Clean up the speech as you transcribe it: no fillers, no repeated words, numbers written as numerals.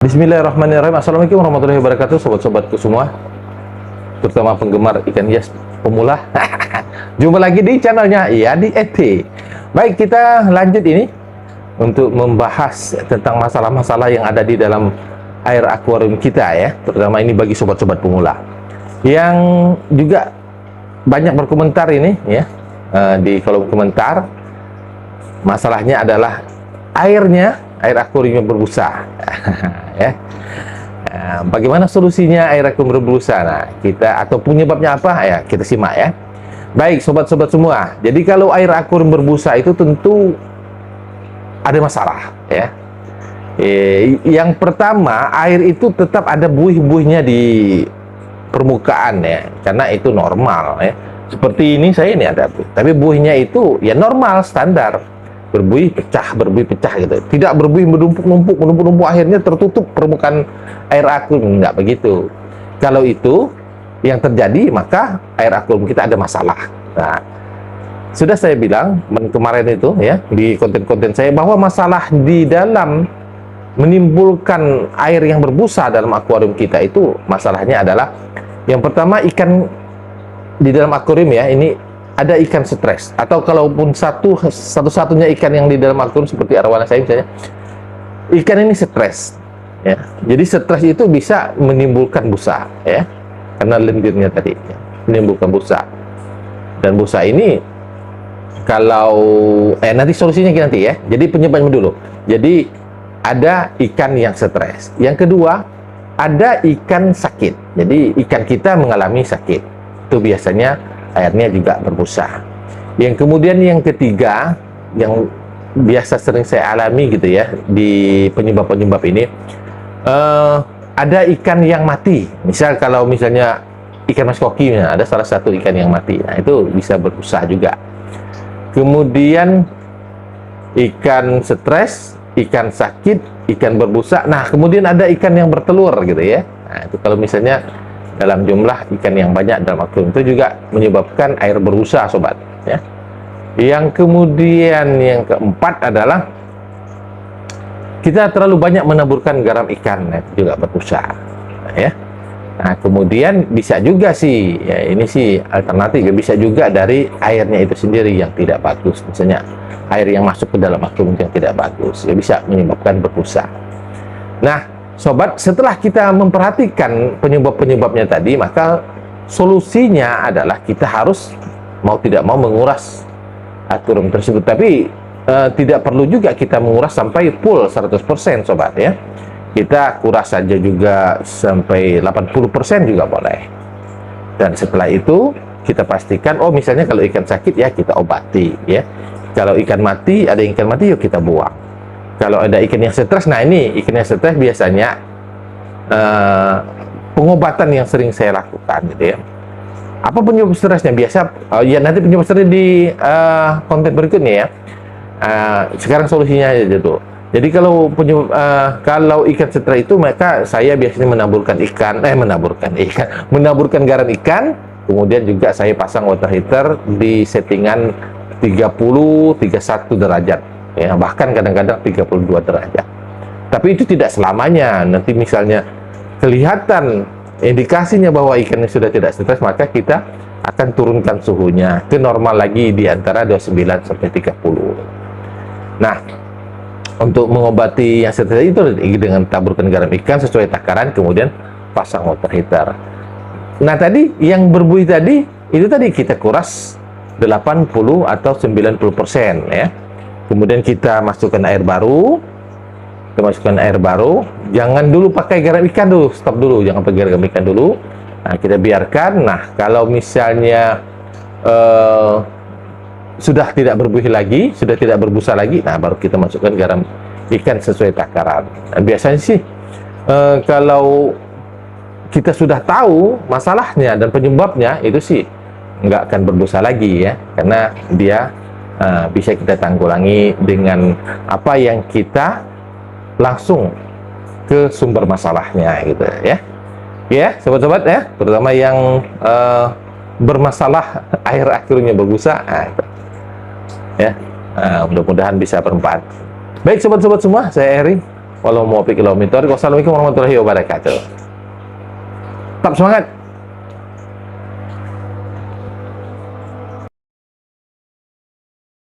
Bismillahirrahmanirrahim. Assalamualaikum warahmatullahi wabarakatuh, sobat-sobatku semua, terutama penggemar ikan hias pemula. Jumpa lagi di channelnya Yadi ET. Baik, kita lanjut ini untuk membahas tentang masalah-masalah yang ada di dalam air akuarium kita ya, terutama ini bagi sobat-sobat pemula yang juga banyak berkomentar ini ya, di kolom komentar. Masalahnya adalah air akuarium berbusa. Ya. Bagaimana solusinya air akuarium berbusa? Nah, kita atau penyebabnya apa? Ya, kita simak ya. Baik, sobat-sobat semua. Jadi kalau air akuarium berbusa itu tentu ada masalah ya. Yang pertama, air itu tetap ada buih-buihnya di permukaan ya, karena itu normal ya. Seperti ini saya ini ada buih, tapi buihnya itu ya normal standar. Berbuih pecah gitu, tidak berbuih menumpuk akhirnya tertutup permukaan air akuarium, enggak begitu. Kalau itu yang terjadi, maka air akuarium kita ada masalah. Nah, sudah saya bilang kemarin itu ya di konten-konten saya bahwa masalah di dalam menimbulkan air yang berbusa dalam akuarium kita itu masalahnya adalah yang pertama, ikan di dalam akuarium ya, ini ada ikan stres, atau kalaupun satu-satunya ikan yang di dalam akuarium seperti arwana saya misalnya, ikan ini stres ya. Jadi stres itu bisa menimbulkan busa ya, karena lendirnya tadi ya, menimbulkan busa. Dan busa ini kalau nanti solusinya nanti ya. Jadi penyebabnya dulu. Jadi ada ikan yang stres. Yang kedua, ada ikan sakit. Jadi ikan kita mengalami sakit. Itu biasanya airnya juga berbusa. Yang kemudian yang ketiga, yang biasa sering saya alami gitu ya di penyebab-penyebab ini, ada ikan yang mati. Misal kalau misalnya ikan mas koki, ada salah satu ikan yang mati, nah itu bisa berbusa juga. Kemudian ikan stres, ikan sakit, ikan berbusa. Nah kemudian ada ikan yang bertelur gitu ya. Nah itu kalau misalnya dalam jumlah ikan yang banyak dalam akuarium itu juga menyebabkan air berbusa, sobat ya. Yang kemudian yang keempat adalah kita terlalu banyak menaburkan garam ikan, nah, itu juga berbusa ya. Nah kemudian bisa juga sih ya, ini sih alternatif, bisa juga dari airnya itu sendiri yang tidak bagus, misalnya air yang masuk ke dalam akuarium yang tidak bagus ya, bisa menyebabkan berbusa. Nah sobat, setelah kita memperhatikan penyebab-penyebabnya tadi, maka solusinya adalah kita harus mau tidak mau menguras akuarium tersebut. Tapi tidak perlu juga kita menguras sampai full 100%, sobat ya. Kita kuras saja juga sampai 80% juga boleh. Dan setelah itu kita pastikan, oh misalnya kalau ikan sakit ya kita obati ya. Kalau ikan mati, ada ikan mati yuk kita buang. Kalau ada ikan yang stres, nah ini ikan yang stres biasanya pengobatan yang sering saya lakukan gitu ya. Apa penyebab stresnya? Biasa ya nanti penyebab stresnya di konten berikutnya ya. Sekarang solusinya aja dulu. Jadi kalau kalau ikan stres itu, maka saya biasanya menaburkan garam ikan, kemudian juga saya pasang water heater di settingan 30-31 derajat. Ya, bahkan kadang-kadang 32 derajat. Tapi itu tidak selamanya. Nanti misalnya kelihatan indikasinya bahwa ikannya sudah tidak stres, maka kita akan turunkan suhunya ke normal lagi di antara 29 sampai 30. Nah, untuk mengobati yang stres itu dengan taburkan garam ikan sesuai takaran, kemudian pasang water heater. Nah, tadi yang berbuih tadi, itu tadi kita kuras 80 atau 90% ya. Kemudian kita masukkan air baru, jangan dulu pakai garam ikan dulu, stop dulu, jangan pakai garam ikan dulu. Nah kita biarkan. Nah kalau misalnya sudah tidak berbuih lagi, sudah tidak berbusa lagi, nah baru kita masukkan garam ikan sesuai takaran. Nah, biasanya sih kalau kita sudah tahu masalahnya dan penyebabnya, itu sih nggak akan berbusa lagi ya, karena dia bisa kita tanggulangi dengan apa yang kita langsung ke sumber masalahnya gitu ya. Ya, sobat-sobat ya, terutama yang bermasalah air akuariumnya berbusa. Nah, ya, mudah-mudahan bisa bermanfaat. Baik sobat-sobat semua, saya Eri. Walau mau kilometer. Wassalamualaikum warahmatullahi wabarakatuh. Tetap semangat.